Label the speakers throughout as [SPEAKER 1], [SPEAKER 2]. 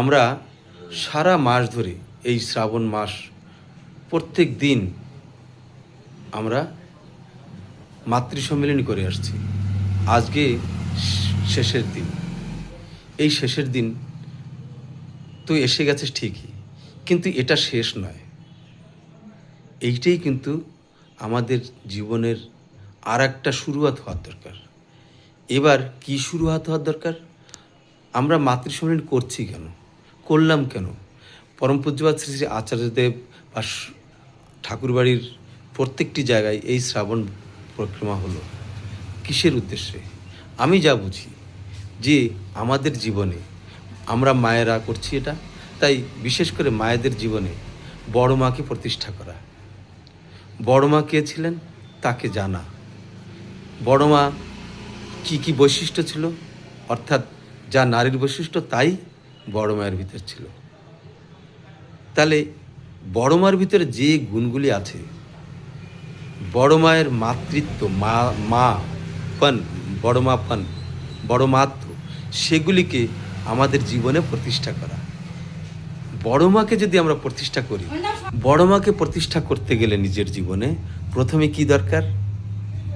[SPEAKER 1] আমরা সারা মাস ধরে এই শ্রাবণ মাস প্রত্যেক দিন আমরা মাতৃ সম্মেলনী করে আসছি। আজকে শেষের দিন। এই শেষের দিন তো এসে গেছে ঠিকই, কিন্তু এটা শেষ নয়। এইটাই কিন্তু আমাদের জীবনের আর একটা শুরুয়াত হওয়ার দরকার। এবার কি শুরুয়াত হওয়ার দরকার? আমরা মাতৃ সম্মেলন করছি কেন, করলাম কেন? পরম পূজ্যপাদ শ্রী শ্রী আচার্যদেব বা ঠাকুরবাড়ির প্রত্যেকটি জায়গায় এই শ্রাবণ পরিক্রমা হলো কিসের উদ্দেশ্যে? আমি যা বুঝি যে আমাদের জীবনে আমরা মায়েরা করছি এটা, তাই বিশেষ করে মায়েদের জীবনে বড় মাকে প্রতিষ্ঠা করা। বড় মা কে ছিলেন তাকে জানা। বড় মা কী কী বৈশিষ্ট্য ছিল, অর্থাৎ যা নারীর বৈশিষ্ট্য তাই বড় মায়ের ভিতর ছিল। তাহলে বড় মার ভিতরে যে গুণগুলি আছে, বড় মায়ের মাতৃত্ব, মাপন, বড় মাপন, বড় মাত্র, সেগুলিকে আমাদের জীবনে প্রতিষ্ঠা করা। বড় মাকে যদি আমরা প্রতিষ্ঠা করি, বড় মাকে প্রতিষ্ঠা করতে গেলে নিজের জীবনে প্রথমে কি দরকার?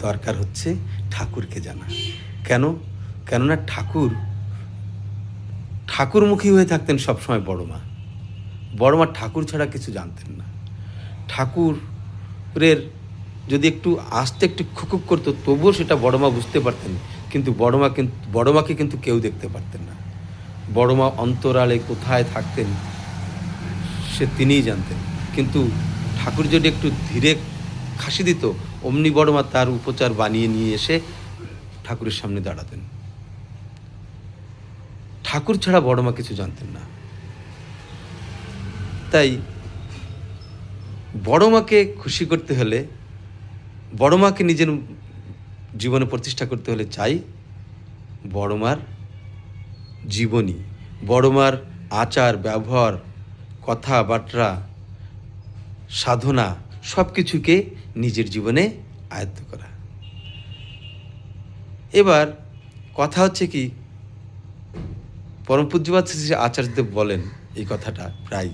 [SPEAKER 1] দরকার হচ্ছে ঠাকুরকে জানা। কেন? কেননা ঠাকুরমুখী হয়ে থাকতেন সবসময় বড় মা। বড় মা ঠাকুর ছাড়া কিছু জানতেন না। ঠাকুরের যদি একটু আস্তে একটু খুকুক করতো তবুও সেটা বড় মা বুঝতে পারতেন, কিন্তু বড় মাকে কিন্তু কেউ দেখতে পারতেন না। বড় মা অন্তরালে কোথায় থাকতেন সে তিনিই জানতেন, কিন্তু ঠাকুর যদি একটু ধীরে খাসি দিত অমনি বড় মা তার উপচার বানিয়ে নিয়ে এসে ঠাকুরের সামনে দাঁড়াতেন। ঠাকুর ছাড়া বড় মা কিছু জানতেন না। তাই বড় মাকে খুশি করতে হলে, বড় মাকে নিজের জীবনে প্রতিষ্ঠা করতে হলে চাই বড় মার জীবনী, বড় মার আচার ব্যবহার, কথাবার্তা, সাধনা, সব কিছুকে নিজের জীবনে আয়ত্ত করা। এবার কথা হচ্ছে কি, পরম পূজ্যপাদ শ্রী শ্রী আচার্যদেব বলেন এই কথাটা প্রায়,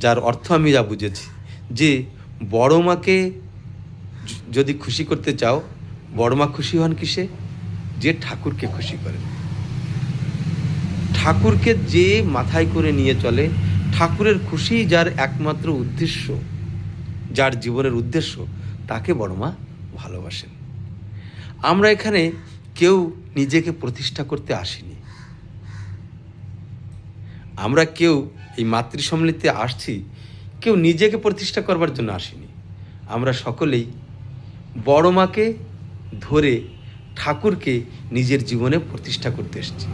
[SPEAKER 1] যার অর্থ আমি যা বুঝেছি, যে বড় মাকে যদি খুশি করতে চাও, বড় মা খুশি হন কিসে? যে ঠাকুরকে খুশি করেন। ঠাকুরকে যে মাথায় করে নিয়ে চলে, ঠাকুরের খুশি যার একমাত্র উদ্দেশ্য, যার জীবনের উদ্দেশ্য, তাকে বড় মা ভালোবাসেন। আমরা এখানে কেউ নিজেকে প্রতিষ্ঠা করতে আসিনি। আমরা কেউ এই মাতৃ সম্মিলনীতে আসছি কেউ নিজেকে প্রতিষ্ঠা করবার জন্য আসিনি। আমরা সকলেই বড় মাকে ধরে ঠাকুরকে নিজের জীবনে প্রতিষ্ঠা করতে এসেছি।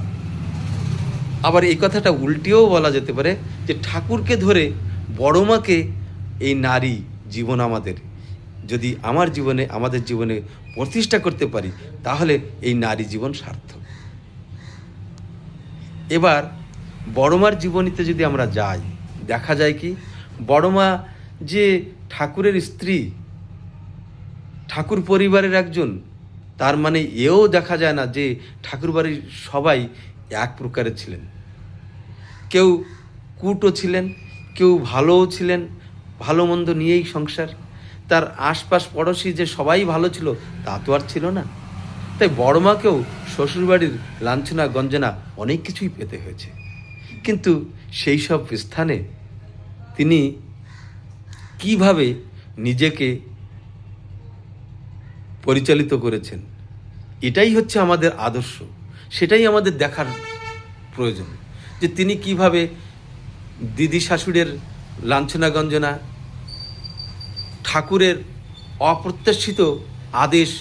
[SPEAKER 1] আবার এই কথাটা উল্টিয়েও বলা যেতে পারে যে ঠাকুরকে ধরে বড় মাকে, এই নারী জীবন আমাদের যদি আমাদের জীবনে প্রতিষ্ঠা করতে পারি, তাহলে এই নারী জীবন সার্থক। এবার বড় মার জীবনীতে যদি আমরা যাই, দেখা যায় কি বড় মা যে ঠাকুরের স্ত্রী, ঠাকুর পরিবারের একজন, তার মানে এও দেখা যায় না যে ঠাকুর বাড়ির সবাই এক প্রকারের ছিলেন। কেউ কুটও ছিলেন, কেউ ভালোও ছিলেন, ভালো মন্দ নিয়েই সংসার। তার আশপাশ পড়োশি যে সবাই ভালো ছিল তা তো আর ছিল না। তাই বড় মাকেও শ্বশুরবাড়ির লাঞ্ছনা গঞ্জনা অনেক কিছুই পেতে হয়েছে। কিন্তু সেই সব স্থানে তিনি কিভাবে নিজেকে পরিচালিত করেছেন, এটাই হচ্ছে আমাদের আদর্শ। সেটাই আমাদের দেখার প্রয়োজন, যে তিনি কিভাবে দিদি শাশুড়ের লাঞ্ছনা গঞ্জনা, ঠাকুরের অপ্রত্যাশিত আদেশ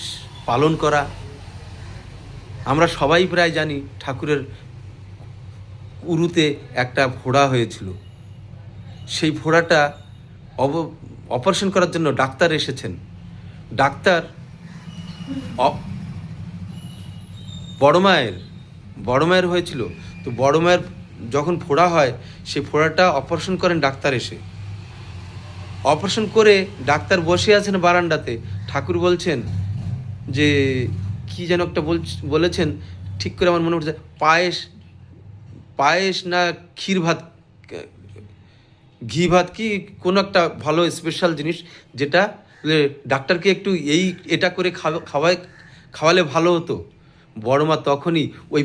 [SPEAKER 1] পালন করা। আমরা সবাই প্রায় জানি ঠাকুরের উরুতে একটা ফোড়া হয়েছিল। সেই ফোড়াটা অপারেশন করার জন্য ডাক্তার এসেছেন। ডাক্তার বড় মায়ের হয়েছিল, তো বড় মায়ের যখন ফোড়া হয় সেই ফোড়াটা অপারেশন করেন ডাক্তার এসে। অপারেশন করে ডাক্তার বসে আছেন বারান্দাতে, ঠাকুর বলছেন যে কি যেন একটা বলেছেন, ঠিক করে আমার মনে পড়ছে, পায়েস পায়েস না ক্ষীর ভাত, ঘি ভাত, কি কোনো একটা ভালো স্পেশাল জিনিস, যেটা ডাক্তারকে একটু এটা করে খাওয়ালে ভালো হতো। বড় মা তখনই ওই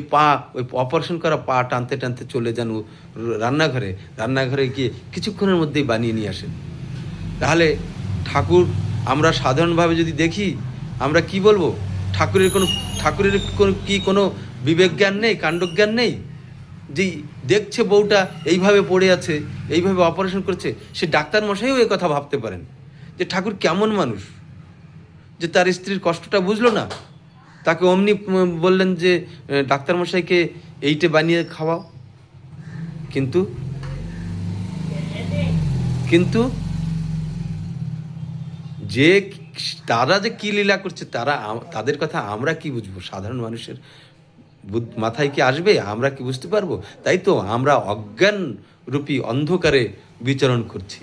[SPEAKER 1] অপারেশন করা পা টানতে টানতে চলে যান রান্নাঘরে গিয়ে কিছুক্ষণের মধ্যেই বানিয়ে নিয়ে আসেন। তাহলে আমরা সাধারণভাবে যদি দেখি, আমরা কি বলবো, ঠাকুরের কোনো বিবেক জ্ঞান নেই, কাণ্ডজ্ঞান নেই? যে দেখছে বউটা এইভাবে পড়ে আছে, এইভাবে অপারেশন করছে, সে ডাক্তার মশাইও এ কথা ভাবতে পারেন যে ঠাকুর কেমন মানুষ, যে তার স্ত্রীর কষ্টটা বুঝলো না, তাকে অমনি বললেন যে ডাক্তার মশাইকে এইটা বানিয়ে খাওয়াও। কিন্তু কিন্তু যে তারা যে কী লীলা করছে, তাদের কথা আমরা কি বুঝবো? সাধারণ মানুষের মাথায় কি আসবে? আমরা কি বুঝতে পারবো? তাই তো আমরা অজ্ঞান রূপী অন্ধকারে বিচরণ করছি।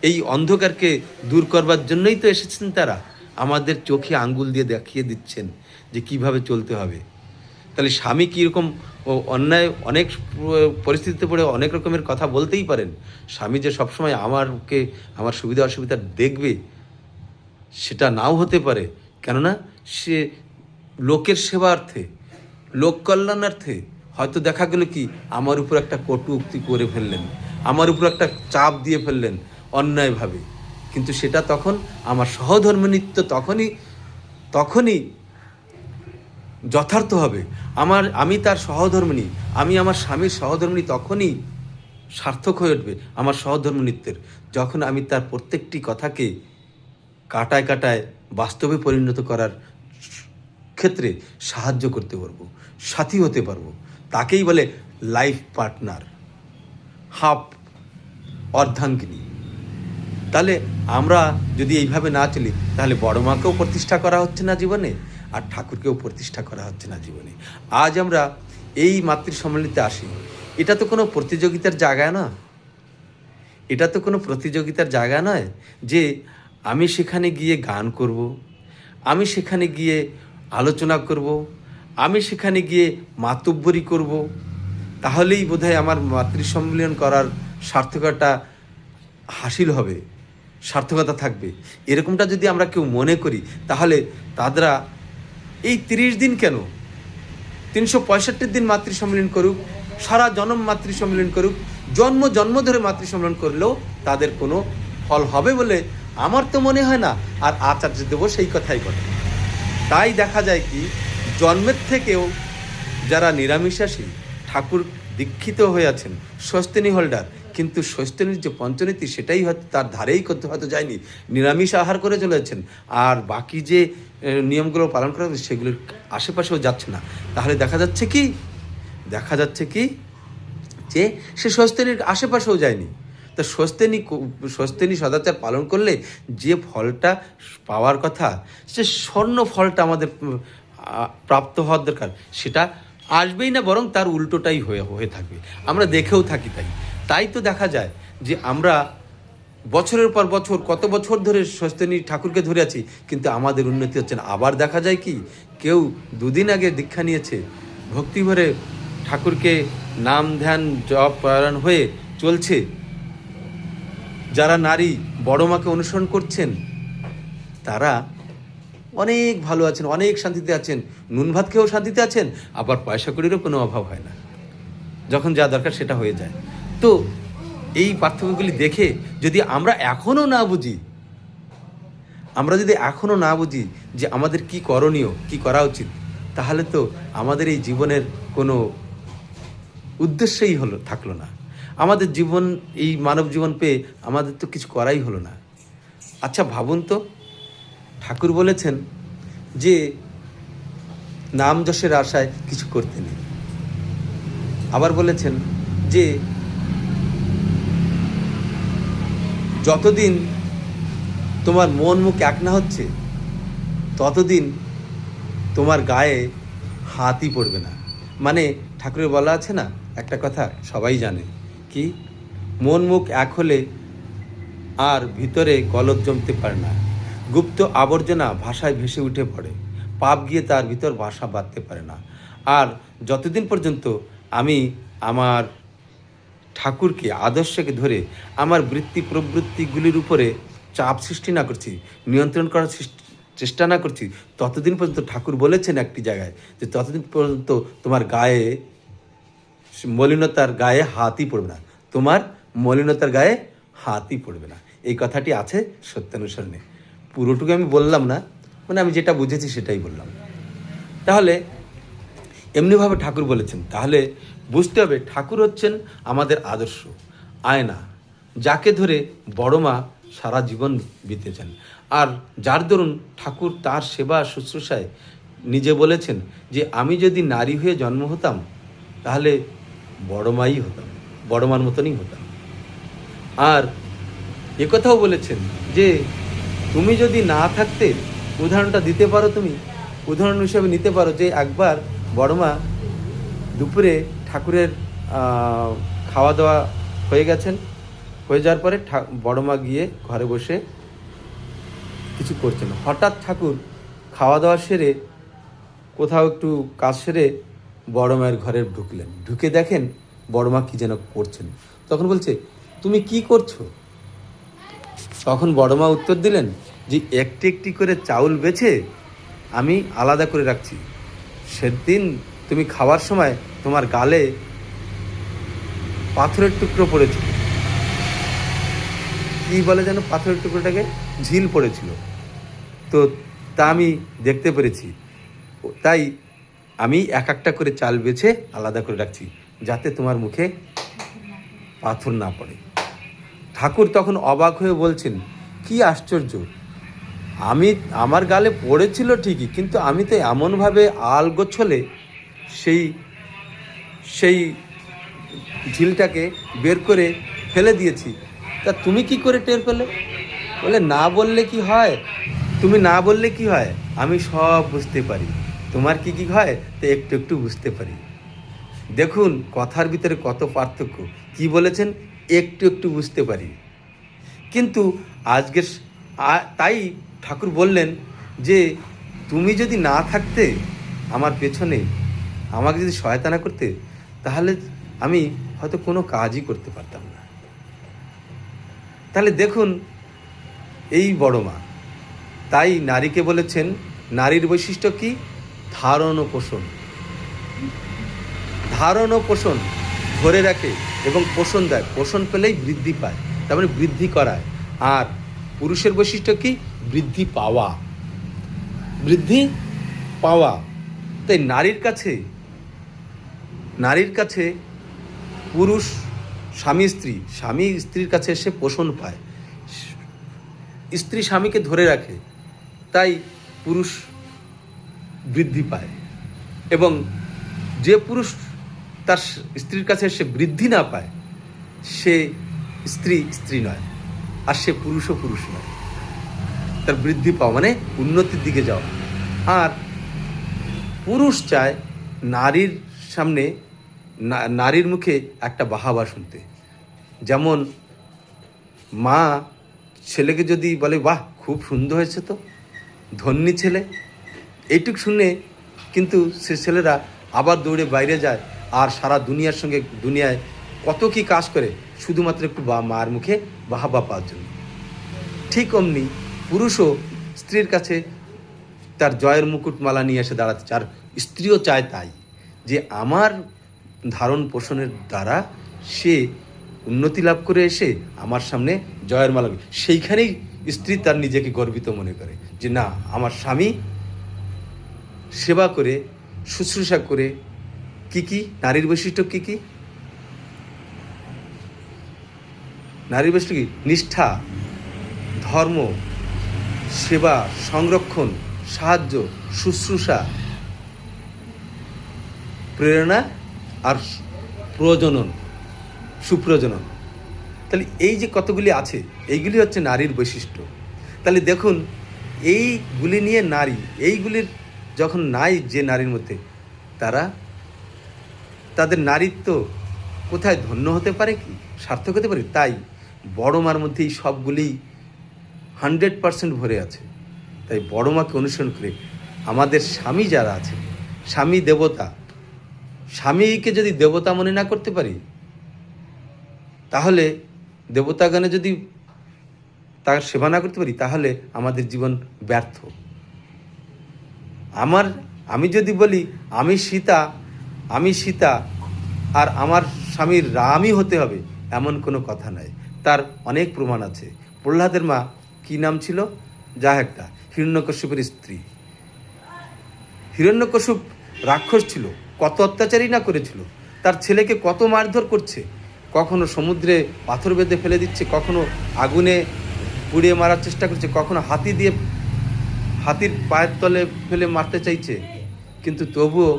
[SPEAKER 1] এই অন্ধকারকে দূর করবার জন্যই তো এসেছেন তারা, আমাদের চোখে আঙ্গুল দিয়ে দেখিয়ে দিচ্ছেন যে কিভাবে চলতে হবে। তাহলে স্বামী কীরকম অন্যায় অনেক পরিস্থিতিতে পড়ে অনেক রকমের কথা বলতেই পারেন। স্বামী যে সবসময় আমার সুবিধা অসুবিধা দেখবে সেটা নাও হতে পারে, কেননা সে লোকের সেবার্থে, লোক কল্যাণার্থে হয়তো দেখা গেল কি আমার উপর একটা কটু উক্তি করে ফেললেন, আমার উপর একটা চাপ দিয়ে ফেললেন অন্যায়ভাবে, কিন্তু সেটা তখন আমার সহধর্মিণীত্ব তখনই যথার্থ হবে। আমি তার সহধর্মিণী, আমি আমার স্বামীর সহধর্মিণী তখনই সার্থক হয়ে উঠবে আমার সহধর্মিণীত্বের, যখন আমি তার প্রত্যেকটি কথাকে কাটায় কাটায় বাস্তবে পরিণত করার ক্ষেত্রে সাহায্য করতে পারবো, সাথী হতে পারবো। তাকেই বলে লাইফ পার্টনার, হাফ অর্ধাঙ্গিনী। তাহলে আমরা যদি এইভাবে না চলি, তাহলে বড় মাকেও প্রতিষ্ঠা করা হচ্ছে না জীবনে, আর ঠাকুরকেও প্রতিষ্ঠা করা হচ্ছে না জীবনে। আজ আমরা এই মাতৃ সম্মেলনীতে আসি, এটা তো কোনো প্রতিযোগিতার জায়গা না, এটা তো কোনো প্রতিযোগিতার জায়গা নয় যে আমি সেখানে গিয়ে গান করব, আমি সেখানে গিয়ে আলোচনা করব, আমি সেখানে গিয়ে মাতব্বরি করব, তাহলেই বোধহয় আমার মাতৃ সম্মেলন করার সার্থকতা হাসিল হবে, সার্থকতা থাকবে। এরকমটা যদি আমরা কেউ মনে করি, তাহলে তারা এই 30 দিন কেন, 365 দিন মাতৃ সম্মেলন করুক, সারা জন্ম মাতৃ সম্মেলন করুক, জন্ম ধরে মাতৃ সম্মেলন করলেও তাদের কোনো ফল হবে বলে আমার তো মনে হয় না। আর আচার্যদেব সেই কথাই বলে। তাই দেখা যায় কি, জন্মের থেকেও যারা নিরামিষাশী, ঠাকুর দীক্ষিত হয়ে আছেন, স্বস্তিনী হোল্ডার, কিন্তু স্বস্তিনীর যে পঞ্চনীতি সেটাই হয়তো তার ধারেই করতে হয়তো যায়নি, নিরামিষ আহার করে চলেছেন, আর বাকি যে নিয়মগুলো পালন করা হচ্ছে সেগুলোর আশেপাশেও যাচ্ছে না। তাহলে দেখা যাচ্ছে কি যে সে স্বস্তিনীর আশেপাশেও যায়নি। তা স্বস্তিনী সদাচার পালন করলে যে ফলটা পাওয়ার কথা, সে স্বর্ণ ফলটা আমাদের প্রাপ্ত হওয়ার দরকার, সেটা আসবেই না, বরং তার উল্টোটাই হয়ে থাকবে। আমরা দেখেও থাকি। তাই তো দেখা যায় যে আমরা বছরের পর বছর, কত বছর ধরে স্বস্তিনী ঠাকুরকে ধরে আছি, কিন্তু আমাদের উন্নতি হচ্ছে না। আবার দেখা যায় কি, কেউ 2 দিন আগে দীক্ষা নিয়েছে, ভক্তি ভরে ঠাকুরকে নাম ধ্যান জপ পারায়ণ হয়ে চলছে, যারা নারী বড় মাকে অনুসরণ করছেন তারা অনেক ভালো আছেন, অনেক শান্তিতে আছেন, নুন ভাত খেয়েও শান্তিতে আছেন, আবার পয়সা কড়িরও কোনো অভাব হয় না, যখন যা দরকার সেটা হয়ে যায়। তো এই পার্থক্যগুলি দেখে যদি আমরা এখনও না বুঝি যে আমাদের কি করণীয়, কি করা উচিত, তাহলে তো আমাদের এই জীবনের কোনো উদ্দেশ্যই থাকলো না। আমাদের জীবন, এই মানব জীবন পেয়ে আমাদের তো কিছু করাই হলো না। আচ্ছা ভাবুন তো, ঠাকুর বলেছেন যে নাম যশের আশায় কিছু করতে নেই, আবার বলেছেন যে যতদিন তোমার মন মুখ এক না হচ্ছে ততদিন তোমার গায়ে হাতই পড়বে না। মানে ঠাকুরের বলা আছে না একটা কথা, সবাই জানে কি, মন মুখ এক হলে আর ভিতরে গলদ জমতে পারে না, গুপ্ত আবর্জনা ভাষায় ভেসে উঠে পড়ে, পাপ গিয়ে তার ভিতর ভাষা বাঁধতে পারে না। আর যতদিন পর্যন্ত আমি আমার ঠাকুরকে, আদর্শকে ধরে আমার বৃত্তি প্রবৃত্তিগুলির উপরে চাপ সৃষ্টি না করছি, নিয়ন্ত্রণ করার চেষ্টা না করছি, ততদিন পর্যন্ত ঠাকুর বলেছেন একটি জায়গায় যে ততদিন পর্যন্ত তোমার গায়ে মলিনতার গায়ে হাতই পড়বে না, তোমার মলিনতার গায়ে হাতই পড়বে না। এই কথাটি আছে সত্যানুসরণে। পুরোটুকু আমি বললাম না, মানে আমি যেটা বুঝেছি সেটাই বললাম। তাহলে এমনিভাবে ঠাকুর বলেছেন, তাহলে বুঝতে হবে ঠাকুর হচ্ছেন আমাদের আদর্শ, আয়না, যাকে ধরে বড় মা সারা জীবন বিতেছেন। আর যার দরুন ঠাকুর তার সেবা শুশ্রূষায় নিজে বলেছেন যে আমি যদি নারী হয়ে জন্ম হতাম তাহলে বড় মাই হতাম, বড় মার মতনই হতাম। আর একথাও বলেছেন যে তুমি যদি না থাকতে, উদাহরণটা দিতে পারো, তুমি উদাহরণ হিসেবে নিতে পারো যে একবার বড়মা দুপুরে ঠাকুরের খাওয়া দাওয়া হয়ে গেছেন, হয়ে যাওয়ার পরে বড়মা গিয়ে ঘরে বসে কিছু করছেন। হঠাৎ ঠাকুর খাওয়া দাওয়া সেরে কোথাও একটু কাজ সেরে বড় মায়ের ঘরে ঢুকলেন, ঢুকে দেখেন বড়মা কি যেন করছেন। তখন বলছে তুমি কি করছো? তখন বড়মা উত্তর দিলেন যে একটি একটি করে চাউল বেছে আমি আলাদা করে রাখছি, সেদিন তুমি খাওয়ার সময় তোমার গালে পাথরের টুকরো পড়েছিল। কী বলে যেন পাথরের টুকরোটাকে? ঝিল পড়েছিল, তো তা আমি দেখতে পেরেছি, তাই আমি এক একটা করে চাল বেছে আলাদা করে রাখছি যাতে তোমার মুখে পাথর না পড়ে। ঠাকুর তখন অবাক হয়ে বলছেন কি আশ্চর্য, আমার গালে পড়েছিল ঠিকই, কিন্তু আমি তো এমনভাবে আলগোছলে সেই ঝিলটাকে বের করে ফেলে দিয়েছি, তা তুমি কি করে টের পেলে? বলে না বললে কি হয়, তুমি না বললে কি হয়, আমি সব বুঝতে পারি, তোমার কি কি হয় তো একটু একটু বুঝতে পারি। দেখুন কথার ভিতরে কত পার্থক্য। কি বলেছেন? একটু একটু বুঝতে পারি। কিন্তু আজকের তাই ঠাকুর বললেন যে তুমি যদি না থাকতে আমার পেছনে, আমাকে যদি সহায়তা না করতে, তাহলে আমি হয়তো কোনো কাজই করতে পারতাম না। তাহলে দেখুন এই বড় মা, তাই নারীকে বলেছেন নারীর বৈশিষ্ট্য কি? ধারণ ও পোষণ। ধারণ ও পোষণ ধরে রাখে এবং পোষণ দেয়, পোষণ পেলেই বৃদ্ধি পায়, তার মানে বৃদ্ধি করায়। আর পুরুষের বৈশিষ্ট্য কি? বৃদ্ধি পাওয়া, বৃদ্ধি পাওয়া। তাই নারীর কাছে পুরুষ স্বামী স্ত্রীর কাছে এসে পোষণ পায়, স্ত্রী স্বামীকে ধরে রাখে, তাই পুরুষ বৃদ্ধি পায়। এবং যে পুরুষ তার স্ত্রীর কাছে এসে বৃদ্ধি না পায় সে স্ত্রী নয়, আর সে পুরুষ নয়। তার বৃদ্ধি পাওয়া মানে উন্নতির দিকে যাওয়া। আর পুরুষ চায় নারীর সামনে, নারীর মুখে একটা বাহাবা শুনতে। যেমন মা ছেলেকে যদি বলে বাহ খুব সুন্দর হয়েছে, তো ধন্যী ছেলে, এইটুক শুনে কিন্তু সে ছেলেরা আবার দৌড়ে বাইরে যায় আর সারা দুনিয়ায় কত কি কাজ করে শুধুমাত্র একটু মার মুখে বাহাবা পাওয়ার জন্য। ঠিক অমনি পুরুষও স্ত্রীর কাছে তার জয়ের মুকুটমালা নিয়ে এসে দাঁড়াতে চায়, আর স্ত্রীও চায় তাই, যে আমার ধারণ পোষণের দ্বারা সে উন্নতি লাভ করে এসে আমার সামনে জয়ের মালা। সেইখানেই স্ত্রী তার নিজেকে গর্বিত মনে করে যে না, আমার স্বামী সেবা করে শুশ্রূষা করে। কি নারীর বৈশিষ্ট্য কি? নারীর বৈশিষ্ট্য কি? নিষ্ঠা, ধর্ম, সেবা, সংরক্ষণ, সাহায্য, শুশ্রূষা, প্রেরণা আর প্রজনন, সুপ্রজনন। তাহলে এই যে কতগুলি আছে, এইগুলি হচ্ছে নারীর বৈশিষ্ট্য। তাহলে দেখুন এইগুলি নিয়ে এইগুলির যখন নাই যে নারীর মধ্যে, তাদের নারীত্ব কোথায় ধন্য হতে পারে, কি সার্থক হতে পারে? তাই বড় মার মধ্যে এই সবগুলি 100% ভরে আছে। তাই বড় মাকে অনুসরণ করে আমাদের স্বামী যারা আছে, স্বামী দেবতা, স্বামীকে যদি দেবতা মনে না করতে পারি, তাহলে দেবতাগণে যদি তার সেবা না করতে পারি, তাহলে আমাদের জীবন ব্যর্থ। আমি যদি বলি আমি সীতা আর আমার স্বামীর রামই হতে হবে, এমন কোনো কথা নাই। তার অনেক প্রমাণ আছে। প্রহ্লাদের মা কি নাম ছিল? যা একটা হিরণ্যকশ্যপের স্ত্রী। হিরণ্যকশ্যপ রাক্ষস ছিল, কত অত্যাচারই না করেছিল। তার ছেলেকে কত মারধর করছে, কখনো সমুদ্রে পাথর বেঁধে ফেলে দিচ্ছে, কখনো আগুনে পুড়িয়ে মারার চেষ্টা করছে, কখনো হাতির পায়ের তলে ফেলে মারতে চাইছে। কিন্তু তবুও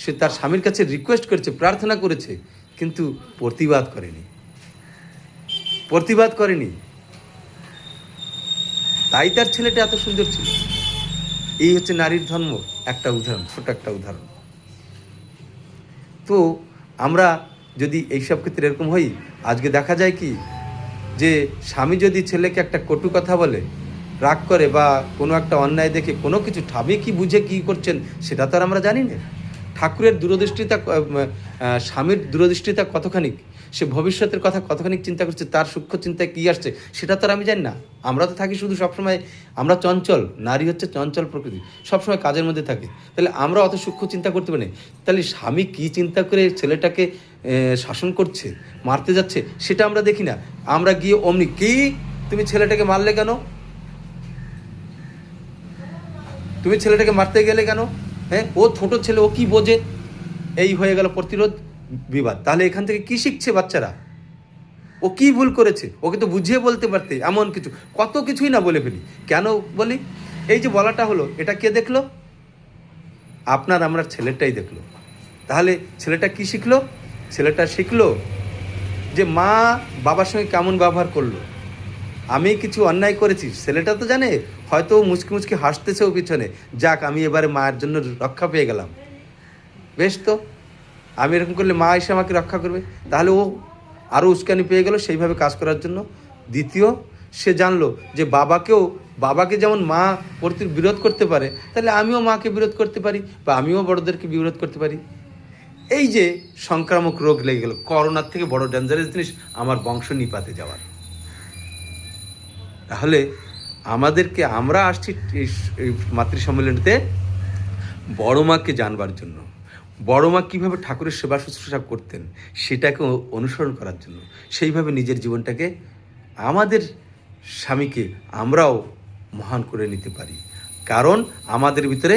[SPEAKER 1] সে তার স্বামীর কাছে রিকোয়েস্ট করেছে, প্রার্থনা করেছে, কিন্তু প্রতিবাদ করেনি। তাই তার ছেলেটা এত সুন্দর ছিল। এই হচ্ছে নারীর ধর্ম, একটা উদাহরণ, ছোট একটা উদাহরণ। তো আমরা যদি এইসব ক্ষেত্রে এরকম হই, আজকে দেখা যায় কি যে স্বামী যদি ছেলেকে একটা কটু কথা বলে, রাগ করে, বা কোনো একটা অন্যায় দেখে কোনো কিছু ঠাবে কি বুঝে কি করছেন সেটা তো আর আমরা জানি না। ঠাকুরের দূরদৃষ্টিতা, স্বামীর দূরদৃষ্টিতা কতখানি, সে ভবিষ্যতের কথা কতখানি চিন্তা করছে, তার সূক্ষ্ম চিন্তায় কী আসছে সেটা তো আর আমি জানি না। আমরা তো থাকি শুধু সবসময়, আমরা চঞ্চল, নারী হচ্ছে চঞ্চল প্রকৃতি, সবসময় কাজের মধ্যে থাকে। তাহলে আমরা অত সূক্ষ্ম চিন্তা করতে পারি। তাহলে স্বামী কী চিন্তা করে ছেলেটাকে শাসন করছে, মারতে যাচ্ছে, সেটা আমরা দেখি না। আমরা গিয়ে অমনি, কি তুমি ছেলেটাকে মারলে কেন, তুমি ছেলেটাকে মারতে গেলে কেন, হ্যাঁ ও ছোট ছেলে, ও কি বোঝে, এই হয়ে গেল প্রতিরোধ, বিবাদ। তাহলে এখান থেকে কি শিখছে বাচ্চারা? ও কি ভুল করেছে, ওকে তো বুঝিয়ে বলতে পারতে। এমন কিছু কত কিছুই না বলে ফেলি। কেন বলি? এই যে বলাটা হলো, এটা কে দেখলো? আমরা ছেলেটাই দেখলো। তাহলে ছেলেটা কি শিখলো? ছেলেটা শিখলো যে মা বাবার সঙ্গে কেমন ব্যবহার করলো। আমি কিছু অন্যায় করেছি, ছেলেটা তো জানে, হয়তো মুচকি মুচকি হাসতেছেও পিছনে, যাক আমি এবারে মায়ের জন্য রক্ষা পেয়ে গেলাম, বেশ তো, আমি এরকম করলে মা এসে আমাকে রক্ষা করবে। তাহলে ও আরও উস্কানি পেয়ে গেল সেইভাবে কাজ করার জন্য। দ্বিতীয়, সে জানলো যে বাবাকে যেমন মা বিরোধ করতে পারে, তাহলে আমিও মাকে বিরোধ করতে পারি, বা আমিও বড়দেরকে বিরোধ করতে পারি। এই যে সংক্রামক রোগ লেগে গেল, করোনার থেকে বড় ডেঞ্জারাস জিনিস আমার বংশ নিপাতে যাওয়ার। তাহলে আমরা আসছি এই মাতৃ সম্মেলনীতে বড় মাকে জানবার জন্য, বড় মা কীভাবে ঠাকুরের সেবা শুশ্রূষা করতেন সেটাকে অনুসরণ করার জন্য, সেইভাবে নিজের জীবনটাকে, আমাদের স্বামীকে আমরাও মহান করে নিতে পারি। কারণ আমাদের ভিতরে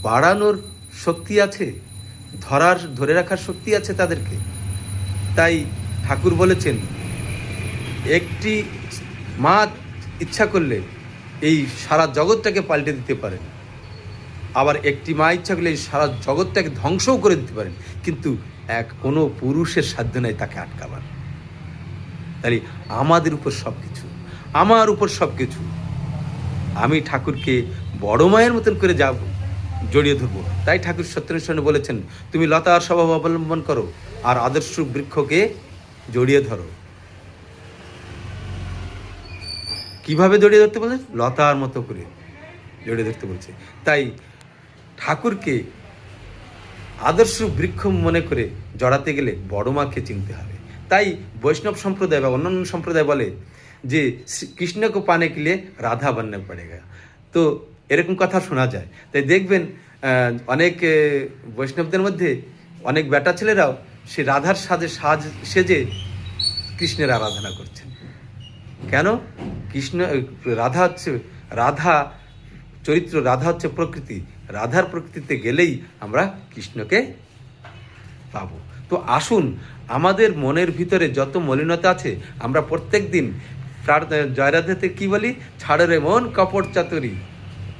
[SPEAKER 1] বাড়ানোর শক্তি আছে, ধরে রাখার শক্তি আছে তাদেরকে। তাই ঠাকুর বলেছেন, একটি মা ইচ্ছা করলে এই সারা জগৎটাকে পাল্টে দিতে পারেন, আবার একটি মা ইচ্ছা করলে এই সারা জগৎটাকে ধ্বংসও করে দিতে পারেন, কিন্তু কোনো পুরুষের সাধ্য নেই তাকে আটকাবার। তাই আমাদের উপর সব কিছু, আমার উপর সব কিছু। আমি ঠাকুরকে বড় মায়ের মতন করে জড়িয়ে ধরবো। তাই ঠাকুর সত্যেশ্বর বলেছেন, তুমি লতার স্বভাব অবলম্বন করো আর আদর্শ বৃক্ষকে জড়িয়ে ধরো। কিভাবে জড়িয়ে ধরতে বলে? লতার মতো করে জড়িয়ে ধরতে বলছে। তাই ঠাকুরকে আদর্শ বৃক্ষ মনে করে জড়াতে গেলে বড় মাকে চিনতে হবে। তাই বৈষ্ণব সম্প্রদায় বা অন্যান্য সম্প্রদায় বলে যে কৃষ্ণকে পানে কিলে রাধা বান্নে পড়েগা। তো এরকম কথা শোনা যায়। তাই দেখবেন অনেক বৈষ্ণবদের মধ্যে অনেক বেটা ছেলেরাও সে রাধার সেজে কৃষ্ণের আরাধনা করছেন। কেন? রাধা চরিত্র, রাধা হচ্ছে প্রকৃতি। রাধার প্রকৃতিতে গেলেই আমরা কৃষ্ণকে পাবো। তো আসুন, আমাদের মনের ভিতরে যত মলিনতা আছে, আমরা প্রত্যেক দিন জয়রাধাতে কি বলি? ছাড়ো রে মন কপট চাতুরি,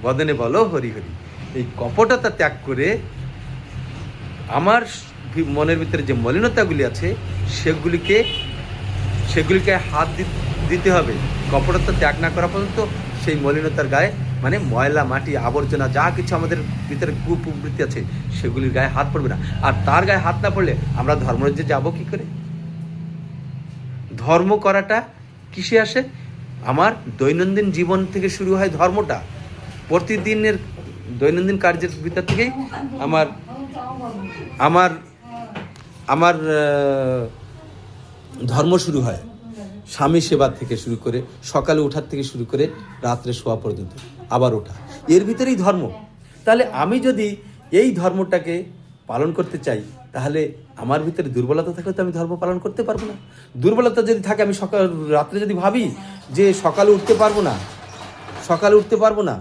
[SPEAKER 1] বদনে বলো হরি হরি। এই কপটতা ত্যাগ করে আমার মনের ভিতরে যে মলিনতাগুলি আছে সেগুলিকে হাত দিতে হবে। কপটতা ত্যাগ না করা পর্যন্ত সেই মলিনতার গায়ে, মানে ময়লা মাটি আবর্জনা যা কিছু আমাদের ভিতরে কুপ্রবৃত্তি আছে, সেগুলির গায়ে হাত পড়বে না। আর তার গায়ে হাত না পড়লে আমরা ধর্মরাজ্যে যাব কি করে? ধর্ম করাটা কিসে আসে? আমার দৈনন্দিন জীবন থেকে শুরু হয় ধর্মটা। প্রতিদিনের দৈনন্দিন কার্যের ভিতর থেকেই আমার আমার ধর্ম শুরু হয় স্বামী সেবা থেকে শুরু করে, সকালে ওঠার থেকে শুরু করে রাত্রে শোয়া পর্যন্ত, আবার ওঠা, এর ভিতরেই ধর্ম। তাহলে আমি যদি এই ধর্মটাকে পালন করতে চাই, তাহলে আমার ভিতরে দুর্বলতা থাকলে তো আমি ধর্ম পালন করতে পারবো না। দুর্বলতা যদি থাকে, আমি রাত্রে যদি ভাবি যে সকালে উঠতে পারবো না,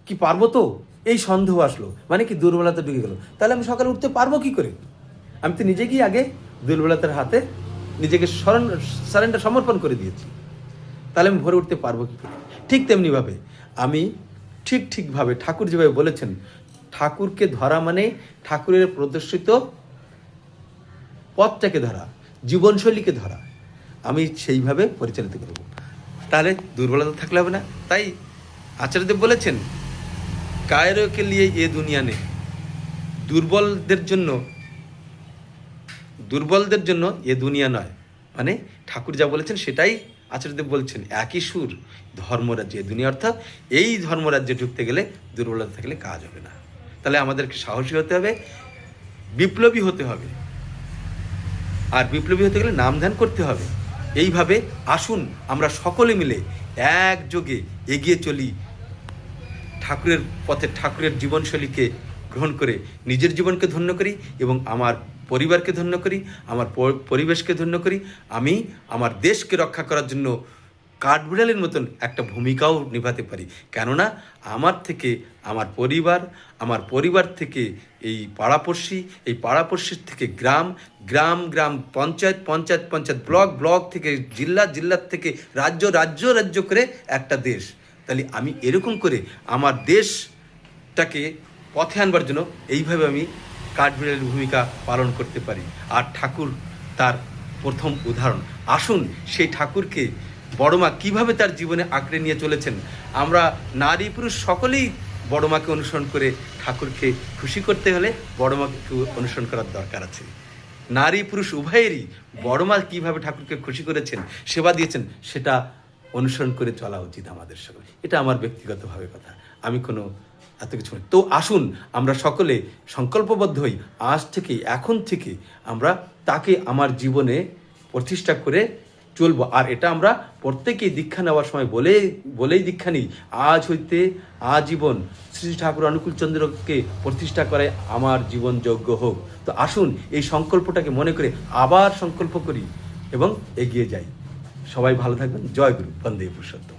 [SPEAKER 1] কি পারবো তো, এই সন্দেহ আসলো, মানে কি দুর্বলতা ঢুকে গেল, তাহলে আমি সকালে উঠতে পারবো কি করে? আমি তো নিজেকেই আগে দুর্বলতার হাতে নিজেকে সারেন্ডার সমর্পণ করে দিয়েছি, তাহলে আমি ভোরে উঠতে পারবো কি করে? ঠিক তেমনিভাবে আমি ঠিকভাবে ঠাকুর যেভাবে বলেছেন, ঠাকুরকে ধরা মানে ঠাকুরের প্রদর্শিত পথটাকে ধরা, জীবনশৈলীকে ধরা, আমি সেইভাবে পরিচালিত করব। তাহলে দুর্বলতা থাকলে হবে না। তাই আচার্যদেব বলেছেন, কায়রোকে লিয়ে এ দুনিয়া নেই, দুর্বলদের জন্য এ দুনিয়া নয়। মানে ঠাকুর যা বলেছেন সেটাই আচার্যদেব বলছেন, একই সুর, ধর্মরাজ্য এ দুনিয়া, অর্থাৎ এই ধর্মরাজ্যে ঢুকতে গেলে দুর্বলতা থাকলে কাজ হবে না। তাহলে আমাদেরকে সাহসী হতে হবে, বিপ্লবী হতে হবে, আর বিপ্লবী হতে গেলে নাম ধ্যান করতে হবে। এইভাবে আসুন আমরা সকলে মিলে একযোগে এগিয়ে চলি, ঠাকুরের পথে, ঠাকুরের জীবনশৈলীকে গ্রহণ করে নিজের জীবনকে ধন্য করি এবং আমার পরিবারকে ধন্য করি, আমার পরিবেশকে ধন্য করি। আমি আমার দেশকে রক্ষা করার জন্য কাঠবিড়ালের মতন একটা ভূমিকাও নিভাতে পারি। কেননা আমার থেকে আমার পরিবার থেকে এই পাড়াপড়শি, এই পাড়াপড়শির থেকে গ্রাম, পঞ্চায়েত, ব্লক থেকে জিল্লার থেকে রাজ্য করে একটা দেশ। তাহলে আমি এরকম করে আমার দেশটাকে পথে আনবার জন্য এইভাবে আমি কাঠবিড়ালের ভূমিকা পালন করতে পারি। আর ঠাকুর তার প্রথম উদাহরণ। আসুন সেই ঠাকুরকে বড়মা কিভাবে তার জীবনে আঁকড়ে নিয়ে চলেছেন, আমরা নারী পুরুষ সকলেই বড়মাকে অনুসরণ করে ঠাকুরকে খুশি করতে হলে বড়মাকে অনুসরণ করার দরকার আছে। নারী পুরুষ উভয়েরই বড়মা কিভাবে ঠাকুরকে খুশি করেছেন, সেবা দিয়েছেন, সেটা অনুসরণ করে চলা উচিত আমাদের সকলে। এটা আমার ব্যক্তিগতভাবে কথা, আমি কোনো এত কিছু নয়। তো আসুন আমরা সকলে সংকল্পবদ্ধ হই, এখন থেকে আমরা তাকে আমার জীবনে প্রতিষ্ঠা করে চলবো। আর এটা আমরা প্রত্যেকেই দীক্ষা নেওয়ার সময় বলেই দীক্ষা নিই, আজ হইতে আজীবন শ্রী ঠাকুর অনুকূলচন্দ্রকে প্রতিষ্ঠা করে আমার জীবন যোগ্য হোক। তো আসুন এই সংকল্পটাকে মনে করে আবার সংকল্প করি এবং এগিয়ে যাই। সবাই ভালো থাকবেন। জয় গুরু, বন্দে পুরুষোত্তম।